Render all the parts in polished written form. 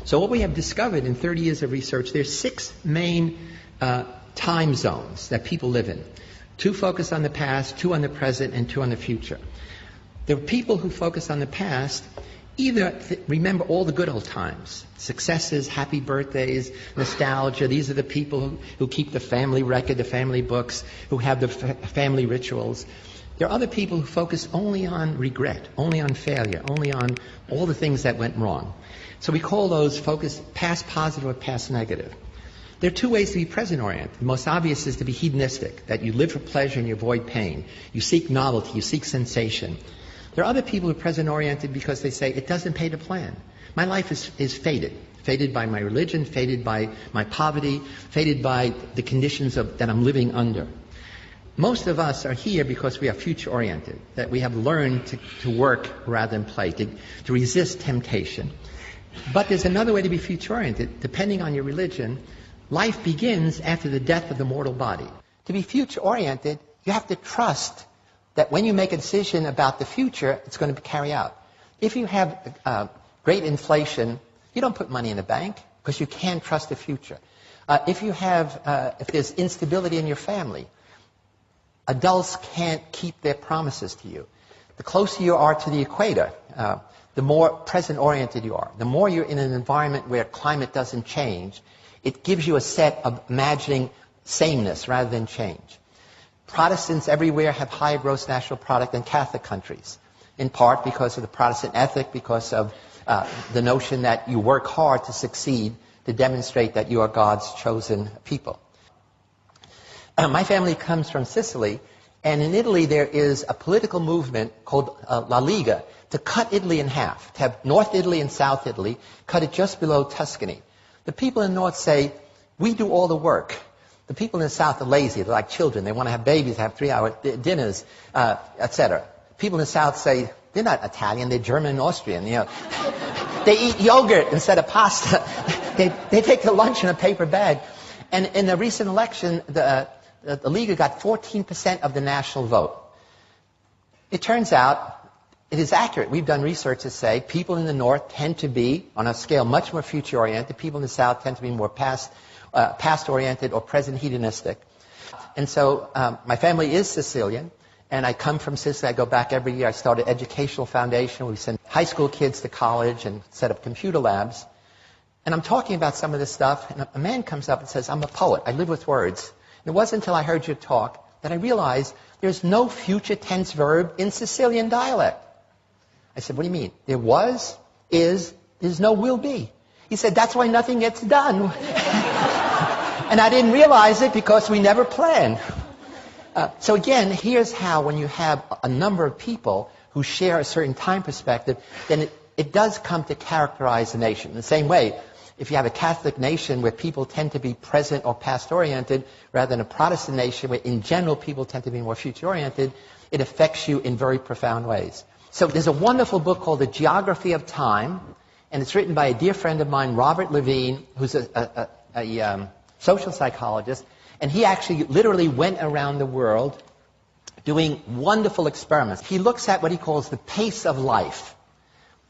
So what we have discovered in 30 years of research, there's 6 main time zones that people live in. 2 focus on the past, 2 on the present, and 2 on the future. The people who focus on the past either remember all the good old times, successes, happy birthdays, nostalgia. These are the people who keep the family record, the family books, who have the family rituals. There are other people who focus only on regret, only on failure, only on all the things that went wrong. So we call those focus past positive or past negative. There are 2 ways to be present-oriented. The most obvious is to be hedonistic, that you live for pleasure and you avoid pain. You seek novelty, you seek sensation. There are other people who are present-oriented because they say, it doesn't pay to plan. My life is fated. Fated by my religion, fated by my poverty, fated by the conditions that I'm living under. Most of us are here because we are future-oriented, that we have learned to work rather than play, to resist temptation. But there's another way to be future-oriented. Depending on your religion, life begins after the death of the mortal body. To be future-oriented, you have to trust that when you make a decision about the future, it's going to carry out. If you have great inflation, you don't put money in the bank because you can't trust the future. If there's instability in your family, adults can't keep their promises to you. The closer you are to the equator, the more present-oriented you are. The more you're in an environment where climate doesn't change, it gives you a set of imagining sameness rather than change. Protestants everywhere have higher gross national product than Catholic countries, in part because of the Protestant ethic, because of the notion that you work hard to succeed, to demonstrate that you are God's chosen people. My family comes from Sicily, and in Italy there is a political movement called La Liga to cut Italy in half, to have North Italy and South Italy, cut it just below Tuscany. The people in the North say, we do all the work. The people in the South are lazy. They're like children. They want to have babies, have 3-hour dinners, etc. People in the South say, they're not Italian, they're German and Austrian. You know. They eat yogurt instead of pasta. They take their lunch in a paper bag. And in the recent election, the Liga got 14% of the national vote. It turns out it is accurate. We've done research to say people in the North tend to be, on a scale much more future-oriented. People in the South tend to be more past-oriented or present hedonistic. And so my family is Sicilian, and I come from Sicily. I go back every year. I started an educational foundation. We send high school kids to college and set up computer labs. And I'm talking about some of this stuff, and a man comes up and says, I'm a poet. I live with words. And it wasn't until I heard you talk that I realized there's no future tense verb in Sicilian dialect. I said, what do you mean? There was, is, there's no will be. He said, that's why nothing gets done. And I didn't realize it because we never planned. So again, here's how when you have a number of people who share a certain time perspective, then it does come to characterize a nation. In the same way, if you have a Catholic nation where people tend to be present or past-oriented, rather than a Protestant nation where in general people tend to be more future-oriented, it affects you in very profound ways. So there's a wonderful book called The Geography of Time, and it's written by a dear friend of mine, Robert Levine, who's a social psychologist, and he actually literally went around the world doing wonderful experiments. He looks at what he calls the pace of life.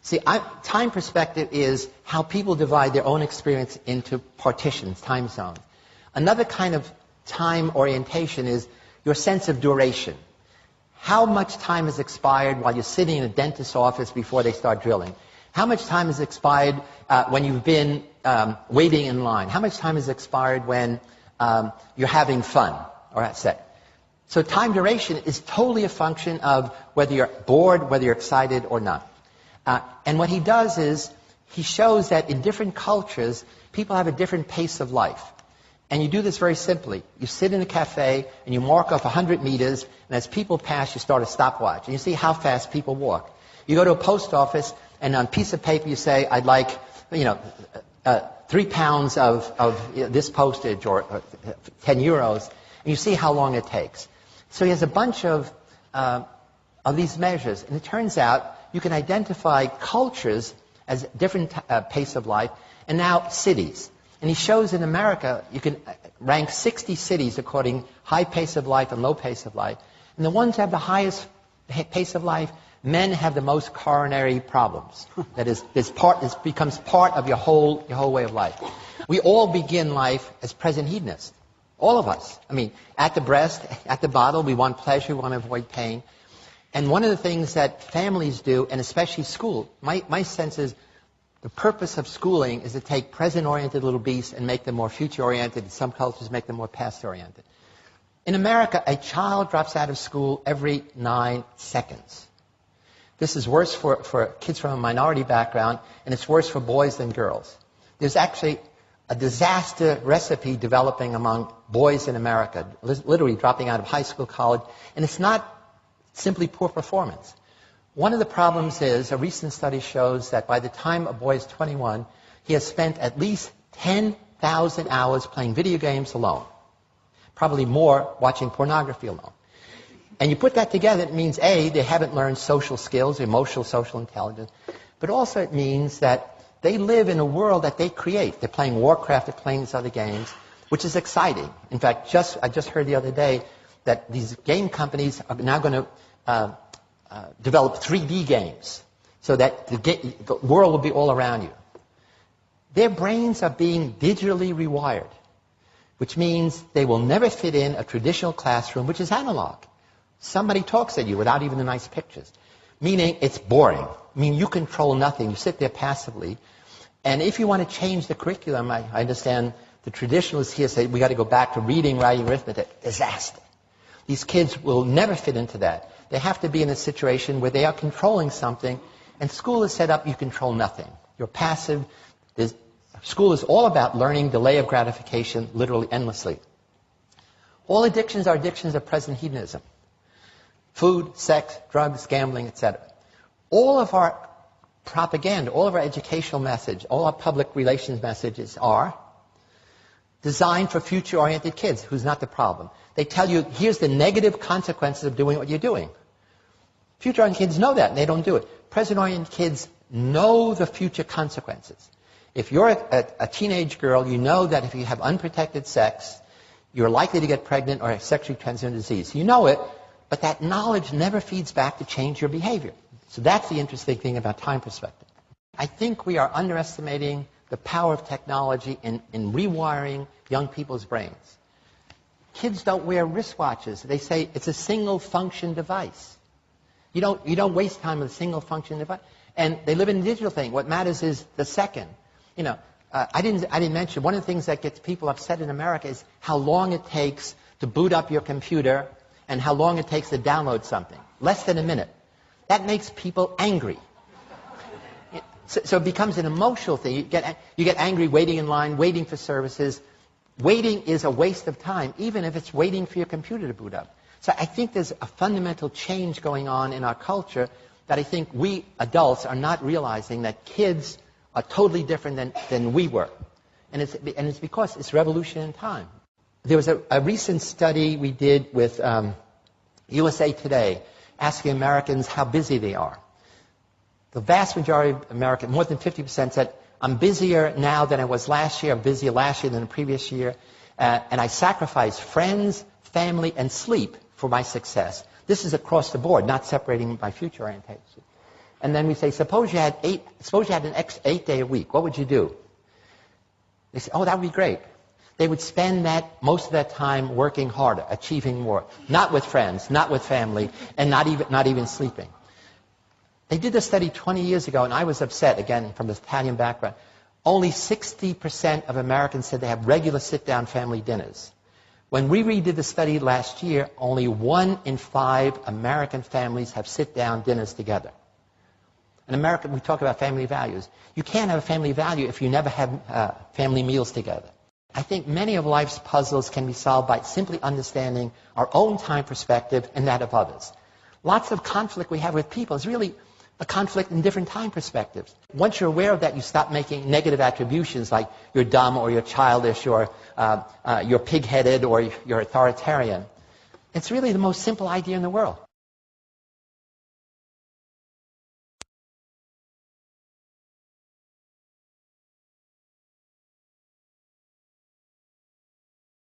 See, time perspective is how people divide their own experience into partitions, time zones. Another kind of time orientation is your sense of duration. How much time has expired while you're sitting in a dentist's office before they start drilling? How much time has expired when you've been waiting in line? How much time has expired when you're having fun or at set? So time duration is totally a function of whether you're bored, whether you're excited or not. And what he does is he shows that in different cultures, people have a different pace of life. And you do this very simply. You sit in a cafe and you mark off 100 meters, and as people pass, you start a stopwatch. And you see how fast people walk. You go to a post office, and on a piece of paper you say, I'd like, 3 pounds of this postage or 10 euros, and you see how long it takes. So he has a bunch of these measures, and it turns out you can identify cultures as different pace of life, and now cities. And he shows in America, you can rank 60 cities according high pace of life and low pace of life. And the ones that have the highest pace of life, men have the most coronary problems. That is, this becomes part of your whole way of life. We all begin life as present hedonists. All of us. I mean, at the breast, at the bottle, we want pleasure, we want to avoid pain. And one of the things that families do, and especially school, my sense is the purpose of schooling is to take present-oriented little beasts and make them more future-oriented. In some cultures, make them more past-oriented. In America, a child drops out of school every 9 seconds. This is worse for kids from a minority background, and it's worse for boys than girls. There's actually a disaster recipe developing among boys in America, literally dropping out of high school, college, and it's not simply poor performance. One of the problems is, a recent study shows that by the time a boy is 21, he has spent at least 10,000 hours playing video games alone. Probably more watching pornography alone. And you put that together, it means, A, they haven't learned social skills, emotional, social intelligence, but also it means that they live in a world that they create. They're playing Warcraft, they're playing these other games, which is exciting. In fact, I just heard the other day that these game companies are now going to develop 3D games so that the world will be all around you. Their brains are being digitally rewired, which means they will never fit in a traditional classroom, which is analog. Somebody talks at you without even the nice pictures, meaning it's boring. I mean, you control nothing. You sit there passively. And if you want to change the curriculum, I understand the traditionalists here say we got to go back to reading, writing, arithmetic. Disaster. These kids will never fit into that. They have to be in a situation where they are controlling something, and school is set up, you control nothing. You're passive. School is all about learning, delay of gratification, literally endlessly. All addictions are addictions of present hedonism. Food, sex, drugs, gambling, etc. All of our propaganda, all of our educational message, all our public relations messages are designed for future-oriented kids, who's not the problem. They tell you, here's the negative consequences of doing what you're doing. Future-oriented kids know that, and they don't do it. Present-oriented kids know the future consequences. If you're a teenage girl, you know that if you have unprotected sex, you're likely to get pregnant or have sexually transmitted disease. You know it, but that knowledge never feeds back to change your behavior. So that's the interesting thing about time perspective. I think we are underestimating the power of technology in rewiring young people's brains. Kids don't wear wristwatches. They say it's a single-function device. You don't waste time with a single-function device. And they live in a digital thing. What matters is the second. You know, I didn't mention, one of the things that gets people upset in America is how long it takes to boot up your computer and how long it takes to download something. Less than a minute. That makes people angry. So it becomes an emotional thing. You get angry waiting in line, waiting for services. Waiting is a waste of time, even if it's waiting for your computer to boot up. So I think there's a fundamental change going on in our culture that I think we adults are not realizing, that kids are totally different than we were. And it's because it's revolution in time. There was a recent study we did with USA Today, asking Americans how busy they are. The vast majority of Americans, more than 50%, said, I'm busier now than I was last year, I'm busier last year than the previous year, and I sacrifice friends, family, and sleep for my success. This is across the board, not separating by future orientation. And then we say, suppose you had an 8-day a week, what would you do? They say, oh, that would be great. They would spend most of that time working harder, achieving more, not with friends, not with family, and not even sleeping. They did this study 20 years ago, and I was upset, again, from the Italian background. Only 60% of Americans said they have regular sit-down family dinners. When we redid the study last year, only 1 in 5 American families have sit-down dinners together. In America, we talk about family values. You can't have a family value if you never have family meals together. I think many of life's puzzles can be solved by simply understanding our own time perspective and that of others. Lots of conflict we have with people is really a conflict in different time perspectives. Once you're aware of that, you stop making negative attributions like you're dumb or you're childish or you're pig-headed or you're authoritarian. It's really the most simple idea in the world.